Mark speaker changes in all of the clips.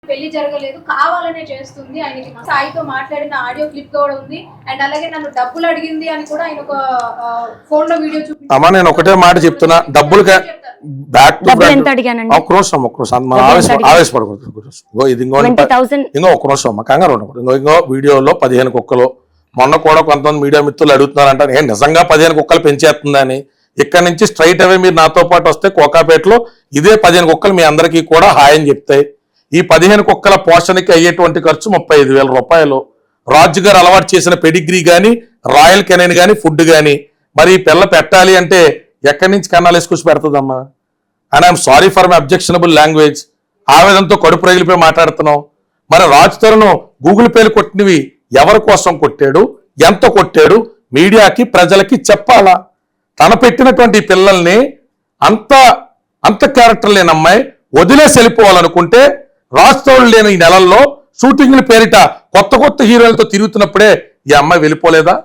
Speaker 1: పెళ్లి జరగలేదు, కావాలనే చేస్తుంది. ఆయనకి సాయితో మాట్లాడిన ఆడియో క్లిప్ కూడా ఉంది. అండ్ అలాగే నన్ను డబ్బులు అడిగింది అని కూడా ఆయన ఒక ఫోన్ లో వీడియో చూపించారు.
Speaker 2: అమ్మా నేను ఒకటే మాట చెప్తున్నా, డబ్బులు బ్యాక్ టు ఒక్క నిమిషం ఆవేశపడకూడదు. ఇది ఇంకో ఒక్క నిమిషం అమ్మ, కంగారు ఉండకూడదు. ఇంకో వీడియోలో 15 కుక్కలు, మొన్న కూడా కొంతమంది మీడియా మిత్రులు అడుగుతున్నారంట నేను నిజంగా 15 కుక్కలు పెంచేస్తుందని. ఇక్కడ నుంచి స్ట్రైట్ అవే మీరు నాతో పాటు వస్తే కోకాపేటలో ఇదే 15 కుక్కలు మీ అందరికీ కూడా హాయ్ అని చెప్తాయి. ఈ 15 కుక్కల పోషణకి అయ్యేటువంటి ఖర్చు 35,000 రూపాయలు. రాజు గారు అలవాటు చేసిన పెడిగ్రీ కానీ, రాయల్ కెనైన్ కానీ, ఫుడ్ కానీ. మరి ఈ పిల్ల పెట్టాలి అంటే ఎక్కడి నుంచి కన్నాలు వేసుకొచ్చి పెడుతుందమ్మా? And I'm sorry for my objectionable language. ఆవేదంతో కడుపు రగిలిపోయి మాట్లాడుతున్నాం. మరి రాజు తరుణ్ గూగుల్ పేలు కొట్టినవి ఎవరి కోసం కొట్టాడు, ఎంత కొట్టాడు, మీడియాకి ప్రజలకి చెప్పాలా? తన పెట్టినటువంటి పిల్లల్ని అంత క్యారెక్టర్ లేని అమ్మాయి వదిలేసి వెళ్ళిపోవాలనుకుంటే రాజుతోడు లేని ఈ నెలల్లో షూటింగ్ల పేరిట కొత్త హీరోలతో తిరుగుతున్నప్పుడే ఈ అమ్మాయి వెళ్ళిపోలేదా?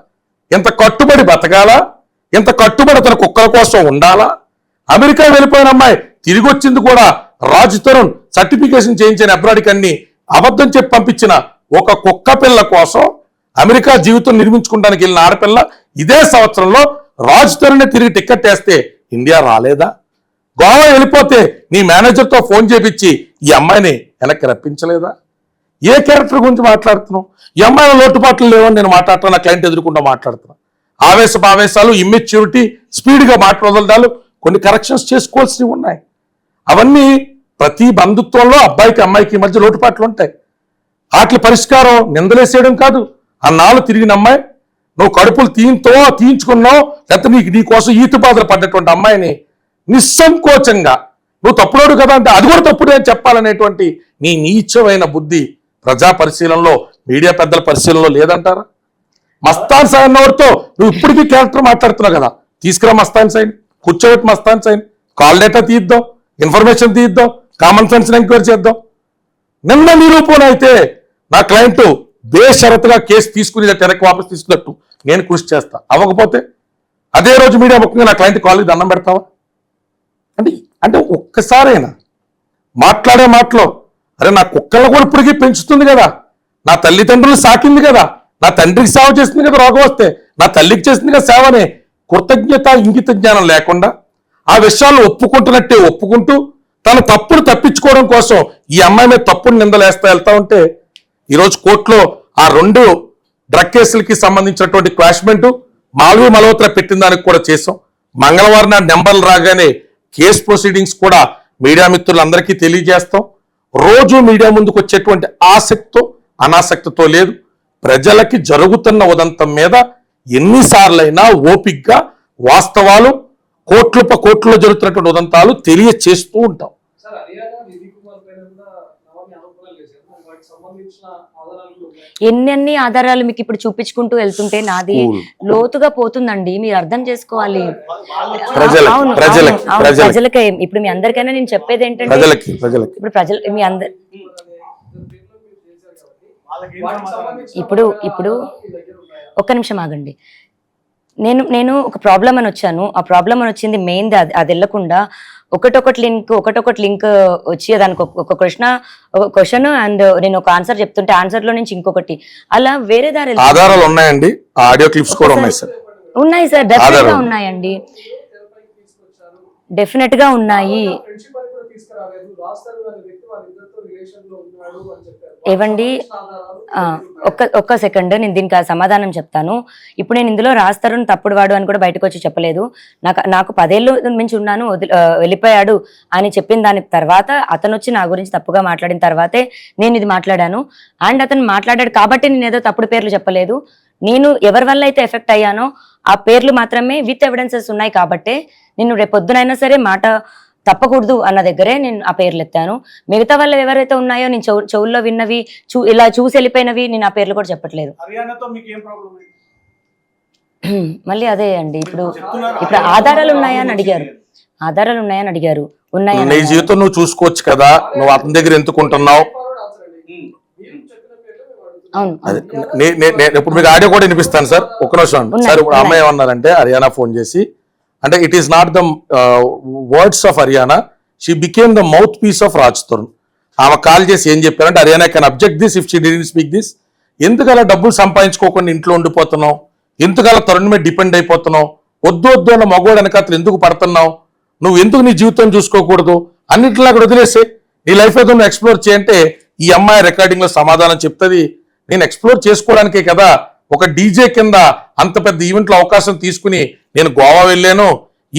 Speaker 2: ఇంత కట్టుబడి బతకాలా? ఇంత కట్టుబడి అతను కుక్కల కోసం ఉండాలా? అమెరికా వెళ్ళిపోయిన అమ్మాయి తిరిగి వచ్చింది కూడా రాజు తరుణ్ సర్టిఫికేషన్ చేయించిన అబ్రాడికి అన్ని అబద్ధం చెప్పి పంపించిన ఒక కుక్క పిల్ల కోసం అమెరికా జీవితం నిర్మించుకోవడానికి వెళ్ళిన ఆడపిల్ల ఇదే సంవత్సరంలో రాజు తరుణ్ తిరిగి టికెట్ వేస్తే ఇండియా రాలేదా? గోవా వెళ్ళిపోతే నీ మేనేజర్తో ఫోన్ చేపించి ఈ అమ్మాయిని వెనక్కి రప్పించలేదా? ఏ క్యారెక్టర్ గురించి మాట్లాడుతున్నావు? ఈ అమ్మాయిల లోటుపాట్లు లేవని నేను మాట్లాడుతున్నా, క్లయింట్ ఎదుర్కొంటూ మాట్లాడుతున్నా. ఆవేశాలు, ఇమ్మెచ్యూరిటీ, స్పీడ్గా మాట్లాడాలు, కొన్ని కరెక్షన్స్ చేసుకోవాల్సినవి ఉన్నాయి. అవన్నీ ప్రతి బంధుత్వంలో అబ్బాయికి అమ్మాయికి మధ్య లోటుపాట్లు ఉంటాయి. వాటి పరిష్కారం నిందలేసేయడం కాదు. అన్నాళ్ళు తిరిగిన అమ్మాయి, నువ్వు కడుపులు తీయించుకున్నావు, లేకపోతే నీ కోసం ఈత బాధలు పడ్డటువంటి అమ్మాయిని నిస్సంకోచంగా నువ్వు తప్పుడోడు కదా అంటే అది కూడా తప్పుడే అని చెప్పాలనేటువంటి నీ నీచమైన బుద్ధి ప్రజా పరిశీలనలో, మీడియా పెద్దల పరిశీలనలో లేదంటారా? మస్తాన్ సాయిన్ ఎవరితో నువ్వు ఇప్పటికీ క్యారెక్టర్ మాట్లాడుతున్నావు కదా, తీసుకురా మస్తాన్ సాయిన్, కూర్చోబెట్టి మస్తాన్ సాయిన్, కాల్ డేటా తీద్దాం, ఇన్ఫర్మేషన్ తీద్దాం, కామన్ సెన్స్ ఎంక్వైరీ చేద్దాం. నిన్న నిరూపణ అయితే నా క్లయింట్ బేషరతుగా కేసు తీసుకుని వెనక్కి వాపసు తీసుకున్నట్టు నేను కృషి చేస్తా. అవ్వకపోతే అదే రోజు మీడియా ముఖ్యంగా నా క్లయింట్ కాలేజ్ దండం పెడతావా? అంటే ఒక్కసారైనా మాట్లాడే మాటలో అరే నా కుక్కలను కూడా ఇప్పటికీ పెంచుతుంది కదా, నా తల్లిదండ్రులు సాకింది కదా, నా తండ్రికి సేవ చేస్తుంది కదా, రోగం వస్తే నా తల్లికి చేస్తుంది కదా సేవనే కృతజ్ఞత ఇంగిత జ్ఞానం లేకుండా ఆ విషయాలను ఒప్పుకుంటున్నట్టే ఒప్పుకుంటూ తన తప్పును తప్పించుకోవడం కోసం ఈ అమ్మాయి మీద తప్పును నిందలేస్తా వెళ్తా ఉంటే ఈరోజు కోర్టులో ఆ 2 డ్రగ్ కేసులకి సంబంధించినటువంటి క్వాష్మెంట్ మాల్వీ మల్హోత్రా పెట్టిన దానికి కూడా చేసాం. మంగళవారం నాడు నెంబర్లు రాగానే కేసు ప్రొసీడింగ్స్ కూడా మీడియా మిత్రులందరికీ తెలియజేస్తాం. రోజు మీడియా ముందుకు వచ్చేటువంటి ఆసక్తితో అనాసక్తితో లేదు, ప్రజలకి జరుగుతున్న ఉదంతం మీద ఎన్నిసార్లైనా ఓపిక్గా వాస్తవాలు కోట్లలో జరుగుతున్నటువంటి ఉదంతాలు తెలియచేస్తూ ఉంటాం.
Speaker 3: ఎన్ని ఆధారాలు మీకు ఇప్పుడు చూపించుకుంటూ వెళ్తుంటే నాది లోతుగా పోతుందండి, మీరు అర్థం చేసుకోవాలి. ప్రజలకే ఇప్పుడు మీ అందరికైనా నేను చెప్పేది ఏంటంటే ఇప్పుడు ప్రజలు మీ అందరు ఇప్పుడు ఒక్క నిమిషం ఆగండి. నేను ఒక ప్రాబ్లం అని వచ్చాను, ఆ ప్రాబ్లం అని వచ్చింది మెయిన్ అది వెళ్ళకుండా ఒకటొకటి లింక్ వచ్చి దానికి ఒక క్వశ్చన్ అండ్ నేను ఒక ఆన్సర్ చెప్తుంటే ఆన్సర్ లో నుంచి ఇంకొకటి అలా వేరే దారి
Speaker 2: ఆధారాలు ఉన్నాయండి. ఆడియో క్లిప్స్ కూడా ఉన్నాయి సార్.
Speaker 3: ఉన్నాయి సార్, డెఫినెట్ గా ఉన్నాయండి, డెఫినెట్ గా ఉన్నాయి. ఏవండి ఒక్క సెకండ్ నేను దీనికి సమాధానం చెప్తాను. ఇప్పుడు నేను ఇందులో రాస్తారుని తప్పుడు వాడు అని కూడా బయటకు వచ్చి చెప్పలేదు. నాకు 10 ఏళ్ళు నుంచి ఉన్నాను, వెళ్ళిపోయాడు అని చెప్పిన దాని తర్వాత అతను వచ్చి నా గురించి తప్పుగా మాట్లాడిన తర్వాతే నేను ఇది మాట్లాడాను. అండ్ అతను మాట్లాడాడు కాబట్టి నేను ఏదో తప్పుడు పేర్లు చెప్పలేదు. నేను ఎవరి వల్ల అయితే ఎఫెక్ట్ అయ్యానో ఆ పేర్లు మాత్రమే విత్ ఎవిడెన్సెస్ ఉన్నాయి కాబట్టే నేను రేపొద్దునైనా సరే మాట తప్పకూడదు అన్న దగ్గరే నేను ఆ పేర్లు ఎత్తాను. మిగతా వాళ్ళు ఎవరైతే ఉన్నాయో నేను చెవుల్లో విన్నవి ఇలా చూసి వెళ్ళిపోయినవి నేను ఆ పేర్లు కూడా చెప్పట్లేదు. మళ్ళీ అదే అండి, ఇప్పుడు ఆధారాలు ఉన్నాయని అడిగారు, ఉన్నాయని
Speaker 2: నీ జీవితం నువ్వు చూసుకోవచ్చు కదా, నువ్వు అతని దగ్గర ఎందుకుంటున్నావు? ఇప్పుడు మీకు ఆడియో కూడా వినిపిస్తాను సార్, ఒక్క నిమిషం సార్. ఇప్పుడు అమ్మాయి ఏమన్నారంటే హరియానా ఫోన్ చేసి, అంటే it is not the words of Hariyana, she became the mouthpiece of Raj Tarun. ఆమె కాల్ చేసి ఏం చెప్పారంటే Hariyana can object this if she didn't speak this. ఎందుకలా డబ్బులు సంపాదించుకోకుండా ఇంట్లో ఉండిపోతున్నావు, ఎందుకలా తరుణ్ మీద డిపెండ్ అయిపోతున్నావు, వద్దు వద్దు అన్న మగవాడు వెనకాతలు ఎందుకు పడుతున్నావు, నువ్వు ఎందుకు నీ జీవితం చూసుకోకూడదు, అన్నింటిలో అక్కడ వదిలేసే నీ లైఫ్ ఏదో నువ్వు ఎక్స్ప్లోర్ చేయంటే ఈ అమ్మాయి రికార్డింగ్ లో సమాధానం చెప్తుంది. నేను ఎక్స్ప్లోర్ చేసుకోవడానికే కదా ఒక డీజే కింద అంత పెద్ద ఈవెంట్లో అవకాశం తీసుకుని నేను గోవా వెళ్ళాను.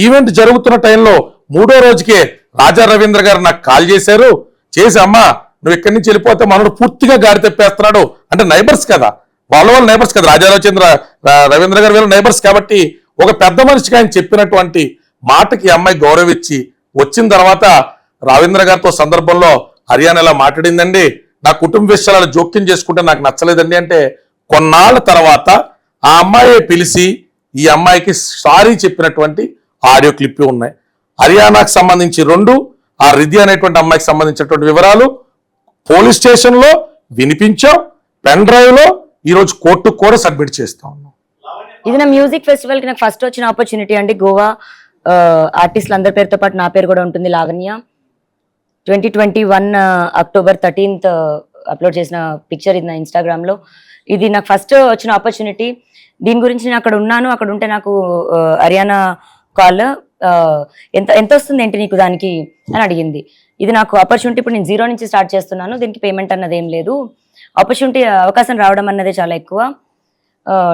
Speaker 2: ఈవెంట్ జరుగుతున్న టైంలో 3వ రోజుకే రాజా రవీంద్ర గారు నాకు కాల్ చేశారు. చేసి అమ్మా నువ్వు ఇక్కడి నుంచి వెళ్ళిపోతే మనోడు పూర్తిగా గాడి తెప్పేస్తున్నాడు అంటే నైబర్స్ కదా, వాళ్ళ నైబర్స్ కదా, రవీంద్ర గారు వీళ్ళ నైబర్స్ కాబట్టి ఒక పెద్ద మనిషికి ఆయన చెప్పినటువంటి మాటకి అమ్మాయి గౌరవించి వచ్చిన తర్వాత రవీంద్ర గారితో సందర్భంలో హరియానా ఇలా మాట్లాడిందండి, నా కుటుంబ విషయాలు జోక్యం చేసుకుంటే నాకు నచ్చలేదండి అంటే కొన్నాళ్ళ తర్వాత ఆ అమ్మాయి పిలిచి ఈ అమ్మాయికి సారీ చెప్పినటువంటి ఆడియో క్లిప్ ఉన్నాయి. హరియానాకు సంబంధించి 2, ఆ రిధి అనేటువంటి అమ్మాయికి సంబంధించినటువంటి వివరాలు పోలీస్ స్టేషన్ లో వినిపించాం, పెన్ డ్రైవ్ లో ఈరోజు కోర్టుకు కూడా సబ్మిట్ చేస్తా ఉన్నాం.
Speaker 3: ఇది నా మ్యూజిక్ ఫెస్టివల్ కి నాకు ఫస్ట్ వచ్చిన ఆపర్చునిటీ అండి. గోవా ఆర్టిస్టులు అందరి పేరుతో పాటు నా పేరు కూడా ఉంటుంది, లావణ్య. 2021 October 13th అప్లోడ్ చేసిన పిక్చర్ ఇది నా ఇన్స్టాగ్రామ్ లో. ఇది నాకు ఫస్ట్ వచ్చిన ఆపర్చునిటీ. దీని గురించి నేను అక్కడ ఉన్నాను, అక్కడ ఉంటే నాకు హరియానా కాల్ ఎంత ఎంత వస్తుంది ఏంటి నీకు దానికి అని అడిగింది. ఇది నాకు ఆపర్చునిటీ, ఇప్పుడు నేను 0 నుంచి స్టార్ట్ చేస్తున్నాను, దీనికి పేమెంట్ అన్నది ఏం లేదు. ఆపర్చునిటీ అవకాశం రావడం అన్నదే చాలా ఎక్కువ,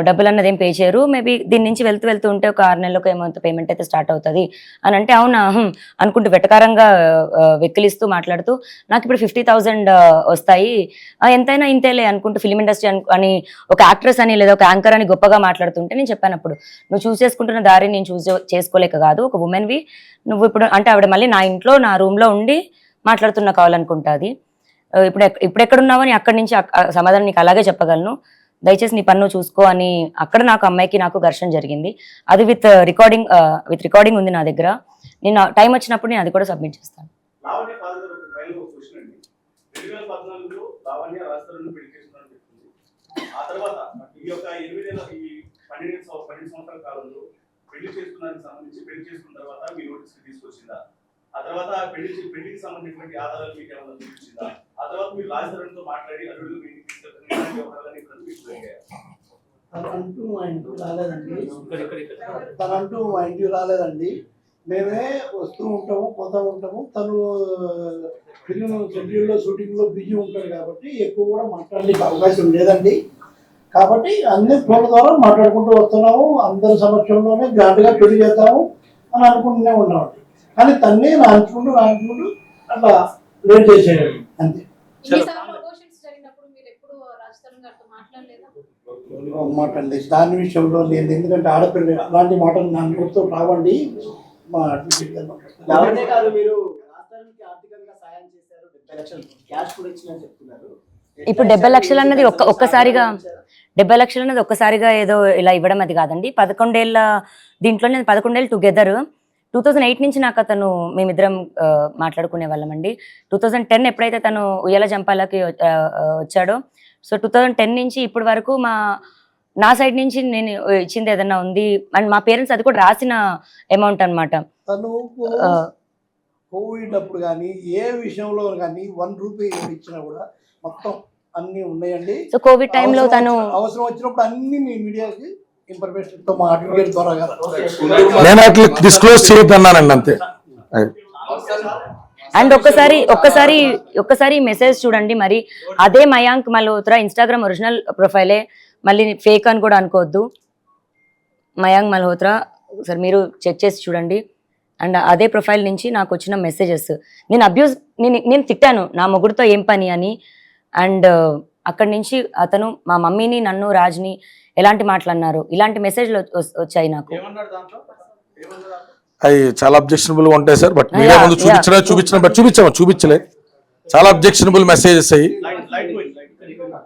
Speaker 3: డబ్బులు అన్నది ఏం పే చేయరు. మేబీ దీని నుంచి వెళ్తూ ఉంటే ఒక 6 నెలలకు ఏమో పేమెంట్ అయితే స్టార్ట్ అవుతుంది అని అంటే అవునా అనుకుంటూ వెటకారంగా వెక్కిలిస్తూ మాట్లాడుతూ నాకు ఇప్పుడు 50,000 వస్తాయి, ఎంతైనా ఇంతేలే అనుకుంటూ ఫిలిం ఇండస్ట్రీ అని ఒక యాక్ట్రెస్ అని లేదా ఒక యాంకర్ అని గొప్పగా మాట్లాడుతుంటే నేను చెప్పాను అప్పుడు, నువ్వు చూస్ చేసుకుంటున్న దారి నేను చూస్ చేసుకోలేక కాదు, ఒక ఉమెన్వి నువ్వు ఇప్పుడు అంటే ఆవిడ మళ్ళీ నా ఇంట్లో నా రూమ్లో ఉండి మాట్లాడుతున్న కావాలనుకుంటుంది. ఇప్పుడు ఎక్కడున్నావో అని అక్కడి నుంచి సమాధానం నీకు అలాగే చెప్పగలను, దయచేసి నీ పన్ను చూసుకో అని. అక్కడ నాకు అమ్మాయికి నాకు ఘర్షణ జరిగింది. అది విత్ రికార్డింగ్ ఉంది నా దగ్గర. నేను టైం వచ్చినప్పుడు నేను అది కూడా సబ్మిట్ చేస్తాను.
Speaker 4: ఆ తర్వాత పెళ్లికి సంబంధించినటువంటి ఆధారాలు మీకు ఏమైనా చూపించిందా? ఆ తర్వాత మీరు రాజధానితో మాట్లాడి అల్లుడు
Speaker 5: తనంటూ మా ఇంటికి రాలేదండి. మేమే వస్తూ ఉంటాము, పోతూ ఉంటాము. తను ఫిల్మ్ షెడ్యూల్లో షూటింగ్లో బిజీ ఉంటాడు కాబట్టి ఎక్కువ కూడా మాట్లాడడానికి అవకాశం లేదండి. కాబట్టి అన్ని ఫోన్ల ద్వారా మాట్లాడుకుంటూ వస్తున్నాము, అందరి సమక్షంలోనే గ్రాండ్గా పెళ్లి చేద్దాము అని అనుకుంటూనే ఉన్నామండి. కానీ తన్నే రాంచుకుంటూ అట్లా లేట్ చేసేయాడు అంతే. మాట అండి దాని విషయంలో లేదు, ఎందుకంటే ఆడపిల్ల అలాంటి మాటలు నా నోటితో రావండి. మా
Speaker 3: ఇప్పుడు 70 లక్షలు అన్నది ఒక్కసారిగా 70 లక్షలు అన్నది ఒక్కసారిగా ఏదో ఇలా ఇవ్వడం అది కాదండి. 11 ఏళ్ళ దీంట్లో నేను 11 ఏళ్ళు టుగెదర్. 2008 నుంచి నాకు అతను మేమిద్దరం మాట్లాడుకునే వాళ్ళం అండి. 2010 ఎప్పుడైతే తను ఉయ్యాల జంపాలకి వచ్చాడో, సో 2010 నుంచి ఇప్పటి వరకు నా సైడ్ నుంచి నేను ఇచ్చింది ఏదన్నా ఉంది అండ్ మా పేరెంట్స్ అది కూడా రాసిన అమౌంట్ అనమాట.
Speaker 5: తను కోవిడ్ అప్పుడు కానీ ఏ విషయంలో కానీ 1 రూపీ ఇచ్చినా కూడా మొత్తం అన్ని ఉన్నాయండి.
Speaker 3: సో కోవిడ్ టైంలో తను
Speaker 5: అవసరం వచ్చినప్పుడు అన్ని మీ మీడియాకి ఇన్ఫర్మేషన్ తో మా అడ్వకేట్ ద్వారా
Speaker 2: నేను అట్లా డిస్క్లోజ్ చేయొద్దన్నానండి అంతే.
Speaker 3: అండ్ ఒక్కసారి మెసేజ్ చూడండి. మరి అదే మయాంక్ మల్హోత్రా ఇన్స్టాగ్రామ్ ఒరిజినల్ ప్రొఫైలే, మళ్ళీ ఫేక్ అని కూడా అనుకోవద్దు. మయాంక్ మల్హోత్రా ఒకసారి మీరు చెక్ చేసి చూడండి. అండ్ అదే ప్రొఫైల్ నుంచి నాకు వచ్చిన మెసేజెస్, నేను తిట్టాను నా మొగుడుతో ఏం పని అని. అండ్ అక్కడి నుంచి అతను మా మమ్మీని నన్ను రాజ్ని ఎలాంటి మాట్లాడినారు ఇలాంటి మెసేజ్లు వచ్చాయి నాకు.
Speaker 2: అవి చాలా అబ్జెక్షనబుల్ గా ఉంటాయి సార్. బట్ మీడియా ముందు చూపించలే చాలా అబ్జెక్షనబుల్ మెసేజెస్ అయ్యి.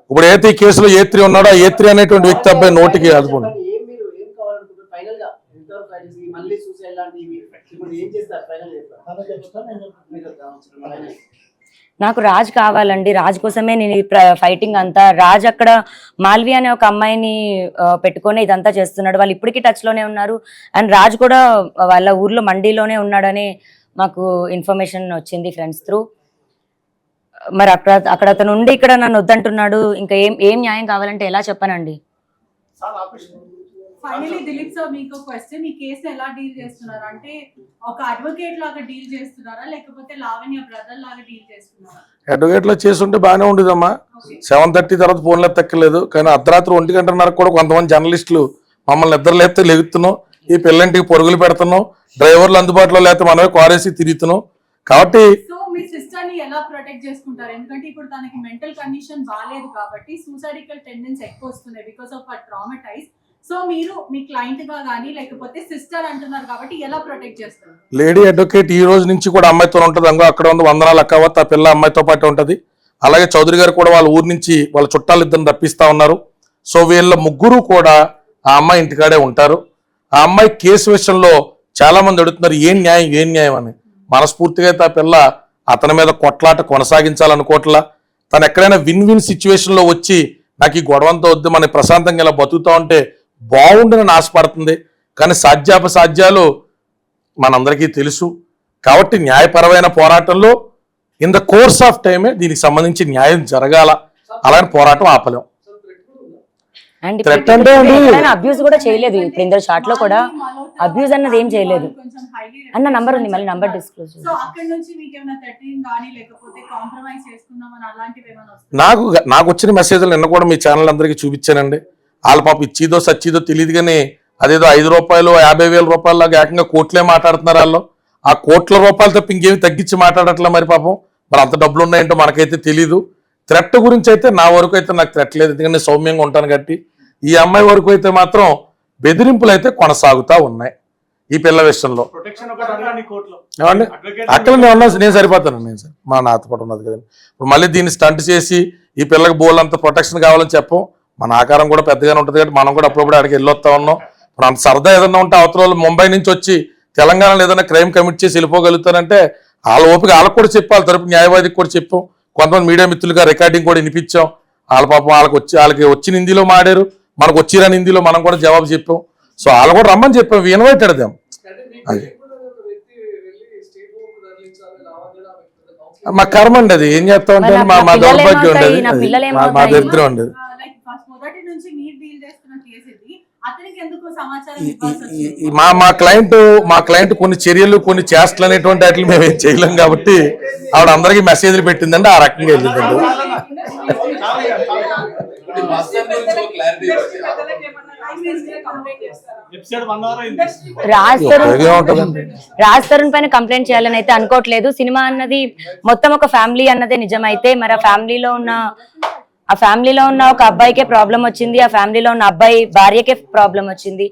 Speaker 2: ఇప్పుడు ఏతే ఈ కేసులో A3 ఉన్నాడో ఆ A3 అనేటువంటి వ్యక్తి అబ్బాయి నోటికి అదుకోండి.
Speaker 3: నాకు రాజ్ కావాలండి. రాజ్ కోసమే నేను ఫైటింగ్ అంతా. రాజ్ అక్కడ మాల్వి అనే ఒక అమ్మాయిని పెట్టుకొని ఇదంతా చేస్తున్నాడు. వాళ్ళు ఇప్పటికీ టచ్ లోనే ఉన్నారు. అండ్ రాజ్ కూడా వాళ్ళ ఊర్లో మండీలోనే ఉన్నాడని మాకు ఇన్ఫర్మేషన్ వచ్చింది ఫ్రెండ్స్ త్రూ. మరి అక్కడ అతను ఉండి ఇక్కడ నన్ను వద్దంటున్నాడు. ఇంకా ఏం న్యాయం కావాలంటే ఎలా చెప్పానండి?
Speaker 6: ఫైనలీ దిలీప్ సార్, మీకు క్వశ్చన్, ఈ కేసు ఎలా డీల్ చేస్తున్నారు అంటే ఒక అడ్వకేట్ లాగా డీల్ చేస్తున్నారా లేకపోతే లావణ్య బ్రదర్ లాగా డీల్ చేస్తున్నారా?
Speaker 2: అడ్వకేట్ లో చేస్తుంటే బాగానే ఉండేదమ్మా. 7:30 తర్వాత ఫోన్లు ఎత్తక్కలేదు. కానీ అర్ధరాత్రి 1 గంటన్నరకు కూడా కొంతమంది జర్నలిస్టులు మమ్మల్ని నిద్ర లేస్తే లెగుతున్నాం, ఈ పిల్లంటికి పొరుగులు పెడుతున్నాం, డ్రైవర్లు అందుబాటులో లేకపోతే మనమే కారేసి తిరుగుతున్నాం. కాబట్టి
Speaker 6: సో మీ సిస్టర్ ని ఎలా ప్రొటెక్ట్ చేసుకుంటారు? ఎందుకంటే ఇప్పుడు తనకి మెంటల్ కండిషన్ బాగాలేదు కాబట్టి సూసైడికల్ టెండెన్సీ ఎక్కువ వస్తున్నాయి బికాస్ ఆఫ్ ఆ ట్రామటైజ్. సో మీరు మీ క్లయింట్ గా గానీ లేకపోతే సిస్టర్ అంటున్నారు కాబట్టి ఎలా ప్రొటెక్ట్ చేస్తారు?
Speaker 2: లేడీ అడ్వకేట్ ఈ రోజు నుంచి కూడా అమ్మాయితో ఉంటుంది. అంగో అక్కడ ఉంది వందనాలు అక్కవత్, ఆ పిల్ల అమ్మాయితో పాటు ఉంటుంది. అలాగే చౌదరి గారు కూడా వాళ్ళ ఊరు నుంచి వాళ్ళ చుట్టాలు ఇద్దరిని రప్పిస్తా ఉన్నారు. సో వీళ్ళ ముగ్గురు కూడా ఆ అమ్మాయి ఇంటికాడే ఉంటారు. ఆ అమ్మాయి కేసు విషయంలో చాలా మంది అడుగుతున్నారు ఏం న్యాయం అని. మనస్ఫూర్తిగా అయితే ఆ పిల్ల అతని మీద కొట్లాట కొనసాగించాలనుకోవట్లా. తను ఎక్కడైనా విన్ సిచ్యువేషన్ లో వచ్చి నాకు ఈ గొడవంతో వద్దు, మన ప్రశాంతంగా ఇలా బతుకుతా ఉంటే బాగుండని ఆశపడుతుంది. కానీ సాధ్యాపసాధ్యాలు మనందరికీ తెలుసు. కాబట్టి న్యాయపరమైన పోరాటంలో ఇన్ ద కోర్స్ ఆఫ్ టైమే దీనికి సంబంధించి న్యాయం జరగాల. అలాంటి పోరాటం ఆపలేం.
Speaker 3: అండ్
Speaker 2: థ్రెట్ అంటే
Speaker 3: అబ్యూస్ కూడా చేయలేదు. ఇప్పుడు ఇందులో షార్ట్ లో కూడా అబ్యూస్ అన్నది ఏం చేయలేదు. అన్న నంబర్ ఉంది, మళ్ళీ నంబర్ డిస్క్లోజ్.
Speaker 6: సో అక్కడ నుంచి మీకు ఏమైనా థ్రెటనింగ్ గానీ లేకపోతే కాంప్రమైజ్ చేసుకుందామని అలాంటివి ఏమైనా వస్తాయి?
Speaker 2: నాకు వచ్చిన మెసేజ్లు నిన్న కూడా మీ ఛానల్ అందరికీ చూపించానండి. వాళ్ళ పాప ఇచ్చిదో సచ్చిదో తెలియదు కానీ అదేదో 5 రూపాయలు 50,000 రూపాయల లాగా ఏకంగా కోట్లే మాట్లాడుతున్నారు వాళ్ళు. ఆ కోట్ల రూపాయలు తప్ప ఇంకేమి తగ్గించి మాట్లాడట్లే. మరి పాపం మరి అంత డబ్బులు ఉన్నాయంటో మనకైతే తెలీదు. థ్రెట్ గురించి అయితే నా వరకు అయితే నాకు థ్రెట్ లేదు, ఎందుకంటే నేను సౌమ్యంగా ఉంటాను కాబట్టి. ఈ అమ్మాయి వరకు అయితే మాత్రం బెదిరింపులు అయితే కొనసాగుతా ఉన్నాయి ఈ పిల్ల విషయంలో. ఏమండి అక్కడ నేను సరిపోతాను, మా నాతో పాటు ఉన్నది కదండి. ఇప్పుడు మళ్ళీ దీన్ని స్టంట్ చేసి ఈ పిల్లకి బోల్ అంత ప్రొటెక్షన్ కావాలని చెప్పం. మన ఆకారం కూడా పెద్దగానే ఉంటుంది కాబట్టి మనం కూడా అప్పుడప్పుడు అక్కడికి వెళ్ళొస్తా ఉన్నాం. ఇప్పుడు అంత సరదా ఏదన్నా ఉంటే అవతల ముంబై నుంచి వచ్చి తెలంగాణలో ఏదైనా క్రైమ్ కమిట్ చేసి వెళ్ళిపోగలుగుతారంటే వాళ్ళ ఓపిక వాళ్ళకి కూడా చెప్పాలి, తరపు న్యాయవాదికి కూడా చెప్పాం. కొంతమంది మీడియా మిత్రులుగా రికార్డింగ్ కూడా వినిపించాం. వాళ్ళ పాపం వాళ్ళకి వచ్చిన హిందీలో మాడారు, మనకు వచ్చిరాని హిందీలో మనం కూడా జవాబు చెప్పాం. సో వాళ్ళు కూడా రమ్మని చెప్పాం, ఇన్వైటెడ్ దేం. అది మా కర్మ అండి, అది ఏం చేస్తా ఉంటే మా దౌర్భాగ్యం ఉండేది, మా దరిద్రం ఉండేది.
Speaker 6: మొదటి నుంచి మీరు డీల్ చేస్తున్న కేసు ఇది, అతనికి ఎందుకు సమాచారం
Speaker 2: మా క్లయింట్ కొన్ని చర్యలు కొన్ని చేష్టలు అనేటువంటి వాటిని మేము ఏం చేయలేం కాబట్టి ఆవిడ అందరికీ మెసేజ్లు పెట్టిందండి, ఆ రకంగా వెళ్ళిందండి.
Speaker 3: రాజ్ తరుణ్ పైన కంప్లైంట్ చేయాలని అయితే అనుకోవట్లేదు. సినిమా అన్నది మొత్తం ఒక ఫ్యామిలీ అన్నదే నిజమైతే మరి ఆ ఫ్యామిలీలో ఉన్న ఒక అబ్బాయికే ప్రాబ్లం వచ్చింది, ఆ ఫ్యామిలీలో ఉన్న అబ్బాయి భార్యకే ప్రాబ్లం వచ్చింది.